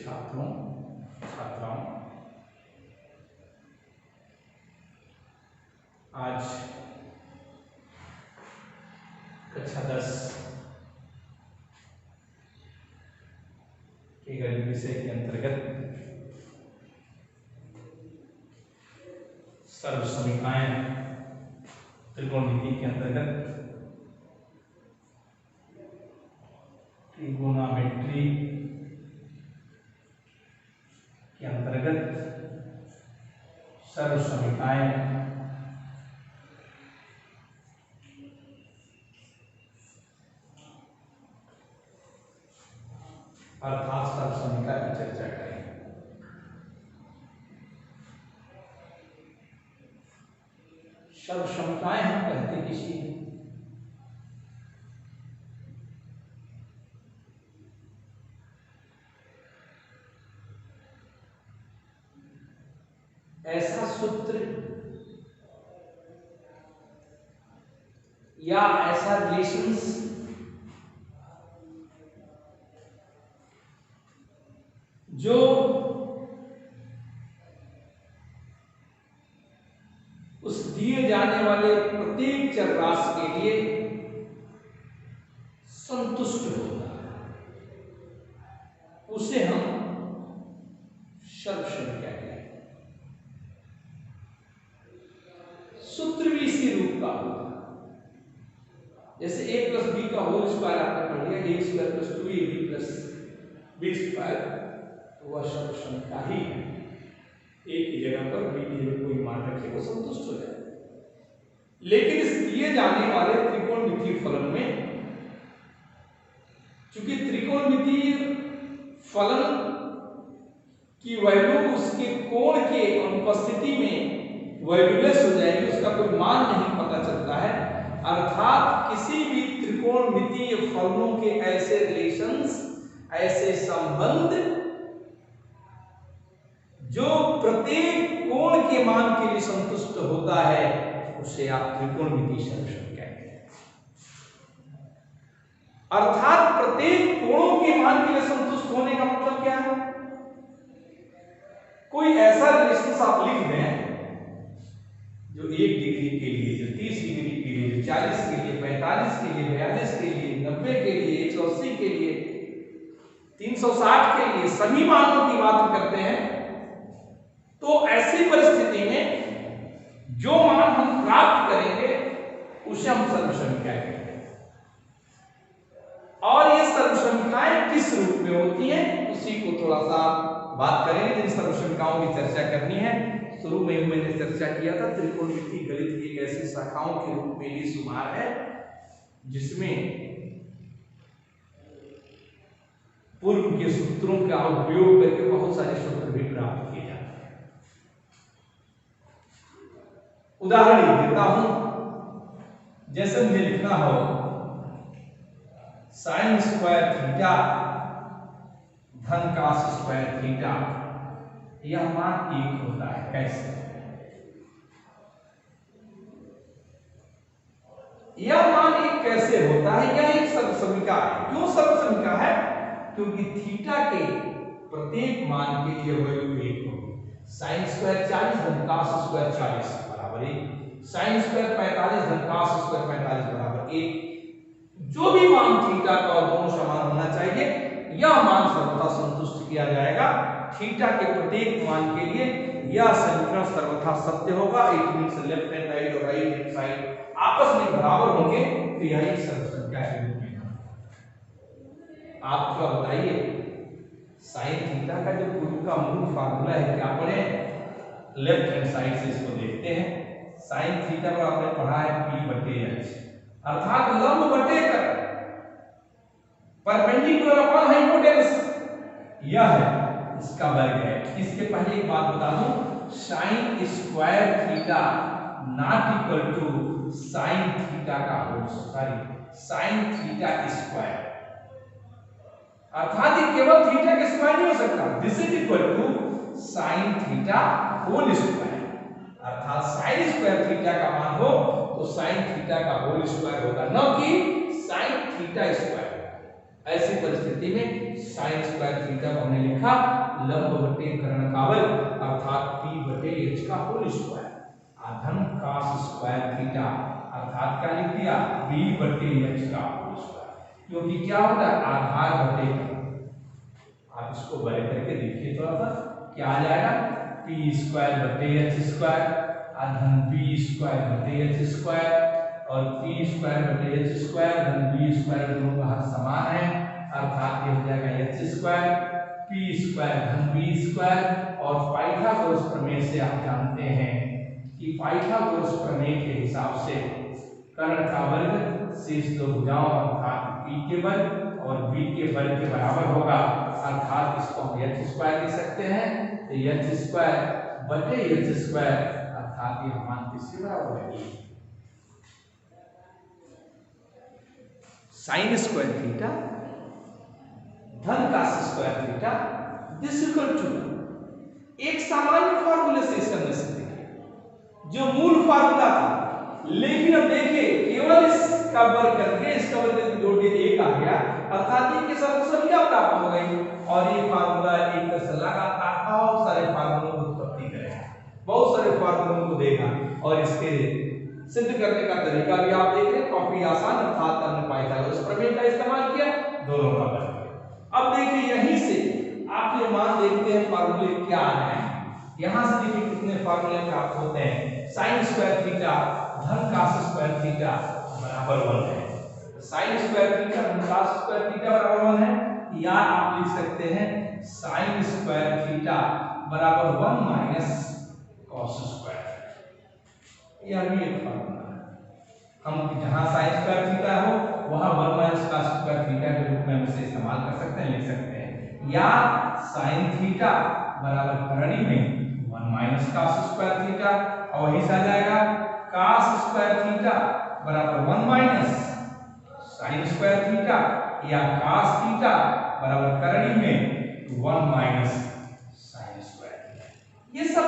छात्रों छात्राओं, आज कक्षा 10 के गणित विषय के अंतर्गत सर्वसमीकाएं त्रिकोणमिति के अंतर्गत ट्रिगोनोमेट्री के अंतर्गत सर्वसमीकाएं अर्थात सर्वसमीका की चर्चा करें। सर्वसमीकाएं हम कहते किसी ऐसा सूत्र या ऐसा रिलेशंस जो उस दिए जाने वाले प्रत्येक चर राशि के लिए संतुष्ट होता है, उसे हम सर्वसमीका कहते हैं। सूत्र भी इसी रूप का होता है, जैसे a प्लस बी का होल स्क्वायर आपने पढ़ लिया, a square plus 2ab plus B square, तो वह सर्वसमीका ही है। एक की जगह पर बी की जगह कोई मान रखे वो संतुष्ट हो जाए। लेकिन इस दिए जाने वाले त्रिकोणमितीय फलन में, चूंकि त्रिकोणमितीय फलन की वैल्यू उसके कोण के अनुपस्थिति में वैल्यूलेस हो जाएगी, उसका कोई मान नहीं पता चलता है। अर्थात किसी भी त्रिकोणमितीय फलनों के ऐसे रिलेशंस, ऐसे संबंध जो प्रत्येक कोण के मान के लिए संतुष्ट होता है, उसे आप त्रिकोणमितीय सर्वसमीका कहते हैं। अर्थात प्रत्येक कोणों के मान के लिए संतुष्ट होने का मतलब क्या है? कोई ऐसा रिलेशन आप लिख दें जो 1 डिग्री के लिए, जो 30 डिग्री के लिए, जो 40 के लिए, 45 के लिए, 42 के लिए, 90 के लिए, 180 के लिए, 360 के लिए सभी मानों की बात करते हैं, तो ऐसी परिस्थिति में जो मान हम प्राप्त करेंगे उसे हम सर्वसमीका कहते हैं। और ये सर्वसमीकाएं किस रूप में होती हैं, उसी को थोड़ा सा बात करेंगे। जिन सर्वसमीकाओं की चर्चा करनी है, शुरू में मैंने चर्चा किया था, त्रिकोणमितीय गणित की एक ऐसी शाखाओं के रूप में भी शुमार है जिसमें पूर्व के सूत्रों का उपयोग करके बहुत सारे सूत्र भी प्राप्त किए जाते हैं। उदाहरण देता हूं, जैसे मुझे लिखना हो साइन स्क्वायर थीटा धन कास स्क्वायर थीटा, यह मान 1 होता है। कैसे? यह मान 1 कैसे होता है? यह एक सर्वसमीका है। क्यों सर्वसमीका है? क्योंकि थीटा के प्रत्येक मान के लिए वैल्यू 1 होगी। साइन स्क्वायर 40 धन कास स्क्वायर 40 बराबर 1, साइन स्क्वायर 45 धन कास स्क्वायर 45 बराबर 1। जो भी मान थीटा का दोनों समान होना चाहिए, यह मान सर्वथा संतुष्ट किया जाएगा। थीटा के प्रत्येक मान के लिए यह समीकरण सर्वथा सत्य होगा। It means left hand side और राइट हैंड साइड आपस में बराबर होंगे, तो यह एक सर्वसमीका के रूप में। आप क्या बताइए, साइन थीटा का जो पूर्व का मूल फार्मूला है, क्या पढ़े? लेफ्ट हैंड साइड से इसको देखते हैं। साइन थीटा को आपने पढ़ा है p/h, अर्थात लंब बटे कर परपेंडिकुलर अपॉन हाइपोटेनस, यह है इसका वर्ग है। इसके पहले एक बात बता दूं, sine square theta not equal to sine theta का होल, साइन थीटा स्क्वायर, अर्थात ये केवल थीटा के स्क्वायर नहीं हो सकता। This is equal to sine theta whole square, अर्थात साइन स्क्वायर थीटा का मान हो तो साइन थीटा का होल स्क्वायर होगा, न कि साइन थीटा स्क्वायर। ऐसी परिस्थिति में साइन स्क्वायर थीटा को हमने लिखा लंब बटे कर्ण का बल अर्थात p बटे h का होल स्क्वायर धन cos स्क्वायर थीटा अर्थात क्या लिख दिया b बटे h का होल स्क्वायर, क्योंकि क्या होता है आधार बटे कर्ण। आप इसको बड़े करके देखिए थोड़ा सा क्या आ जाएगा p स्क्वायर बटे h स्क्वायर धन b स्क्वायर बटे h स्क्वायर और p स्क्वायर बटे h स्क्वायर धन b स्क्वायर दोनों का हर समान है अर्थात ये हो जाएगा h स्क्वायर p स्क्वायर धन b स्क्वायर। और पाइथागोरस प्रमेय से आप जानते हैं कि पाइथागोरस प्रमेय के हिसाब से कर्ण का वर्ग शेष दो भुजाओं अर्थात p के बल और b के बल के बराबर होगा अर्थात इसको हम h स्क्वायर लिख सकते हैं तो h स्क्वायर बटे h स्क्वायर अर्थात ये मान किसके बराबर है साइन स्क्वायर थीटा धन cos square theta this equal to एक सामान्य फार्मूले से इसका निश्चित देखिए जो मूल फार्मूला था, लेकिन अब देखिए केवल इसका वर्ग करके इसका वर्ग जोड़ के एक आ गया अर्थात ये के सर्वसंख्या प्राप्त हो गई और ये फार्मूला एक तरह से लगातार बहुत सारे फार्मूलों की उत्पत्ति करेगा, बहुत सारे फार्मूलों को देगा और इसके सिद्ध करने का तरीका भी आप देख रहे हैं काफी आसान अर्थात हमने पाइथागोरस प्रमेय का इस्तेमाल किया दोनों का वर्ग। अब देखिए यहीं से आप ये मान देखते हैं फार्मूले क्या आ रहे हैं, यहां से देखिए कितने फार्मूले प्राप्त होते हैं साइन स्क्वायर थीटा धन cos स्क्वायर थीटा बराबर 1 है। साइन स्क्वायर थीटा धन cos स्क्वायर थीटा बराबर 1 है या आप लिख सकते हैं साइन स्क्वायर थीटा बराबर 1 माइनस cos स्क्वायर। यह भी एक फार्मूला है, हम जहां साइन स्क्वायर थीटा हो वहां 1 माइनस cos स्क्वायर थीटा के रूप में हम इसे इस्तेमाल कर सकते हैं, लिख सकते हैं या साइन थीटा बराबर करणी में 1 माइनस cos स्क्वायर थीटा और वही से आ जाएगा cos स्क्वायर थीटा बराबर 1 माइनस साइन स्क्वायर थीटा या cos थीटा बराबर करणी में 1 माइनस साइन स्क्वायर थीटा। ये सब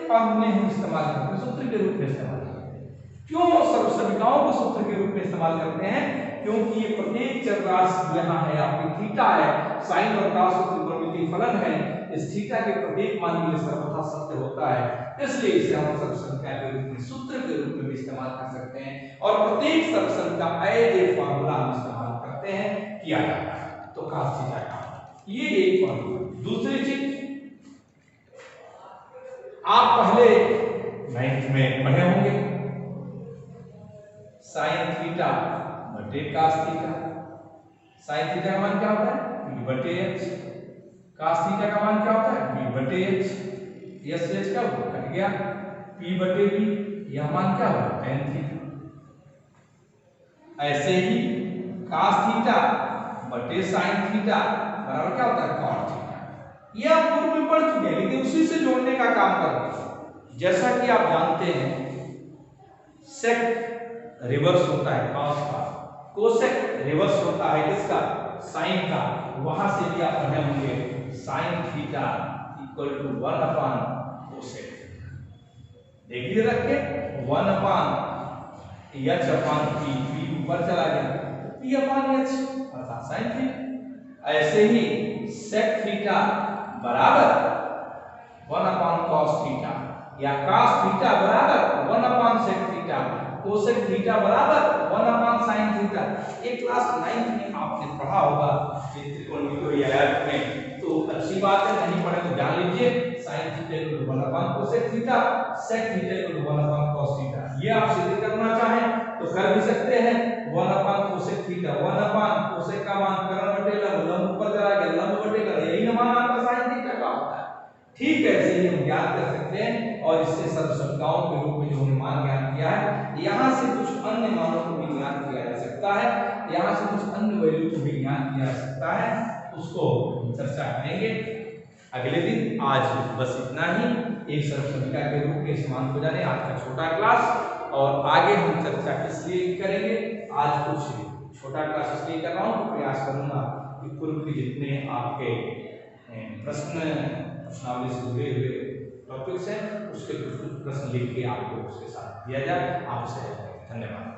फार्मूले हम इस्तेमाल करते हैं सूत्र के रूप में इस्तेमाल करते हैं। क्यों सर्वसंख्याओं को सूत्र के रूप में इस्तेमाल करते हैं क्योंकि ये प्रत्येक चरराशि यहाँ है आपकी थीटा है साइन और cos त्रिकोणमितीय फलन है, इस थीटा के प्रत्येक मान के लिए सर्वथा सत्य होता है, इसलिए इसे हम सर्वसंख्या के रूप में सूत्र के रूप में भी इस्तेमाल कर सकते हैं और प्रत्येक सर्वसंख्या एज ए फार्मूला हम इस्तेमाल करते हैं किया जाता है। तो cos थीटा का ये एक फार्मूला। दूसरी चीज आप पहले 9th में पढ़े होंगे साइन थीटा बटे cos थीटा। साइन थीटा का मान क्या होता है p बटे h, cos थीटा का मान क्या होता है b बटे h, s h का कट गया p बटे b, यह मान क्या होगा tan थीटा। ऐसे ही cos थीटा बटे sin थीटा बराबर क्या होता है cot थीटा। ये आप पूर्व में पढ़ चुके हैं लेकिन उसी से जोड़ने का काम कर रहे हैं। जैसा कि आप जानते हैं सेक रिवर्स होता है cos का, कोसेक रिवर्स होता है किसका साइन का, वहां से भी आप पढ़े होंगे sine theta equal to 1 upon cosec. देखिए रख के 1 अपॉन h अपॉन p ऊपर चला गया p अपॉन h अर्थात साइन थीटा। ऐसे ही सेक थीटा बराबर 1 अपॉन cos थीटा या cos थीटा बराबर 1 upon sec theta, cosec theta बराबर 1 अपॉन sin थीटा। एक क्लास 9th में आपने पढ़ा होगा त्रिकोणमितीय आयत में, तो अच्छी बात है, नहीं पढ़े तो जान लीजिए sin theta equal to 1 upon cosec theta, sec theta equal to 1 upon cos theta. ये आप सिद्ध करना चाहें तो कर भी सकते हैं 1 upon cosec theta, 1 upon cosec का मान कर्ण बटे लंब ऊपर चला गया लंब बटे कर्ण, यही मान आपका sin थीटा का होता है। ठीक है, ऐसे ही हम ज्ञात कर सकते हैं और इससे सर्वसंख्याओं के रूप में जो हमने मान ज्ञात किया है यहाँ से कुछ अन्य मानों को भी ज्ञात किया जा सकता है, यहाँ से कुछ अन्य वैल्यू को भी ज्ञात किया जा सकता है, उसको हम चर्चा करेंगे अगले दिन। आज बस इतना ही, एक सर्वसंख्या के रूप में इस मान को जाने आज का छोटा क्लास, और आगे हम चर्चा इसलिए करेंगे आज कुछ छोटा क्लास इसलिए कर रहा हूँ, प्रयास करूंगा कि पूर्व के जितने आपके प्रश्नावली से जुड़े हुए टॉपिक्स हैं उसके कुछ प्रश्न लिख के आपको उसके साथ दिया जाए। आपसे धन्यवाद।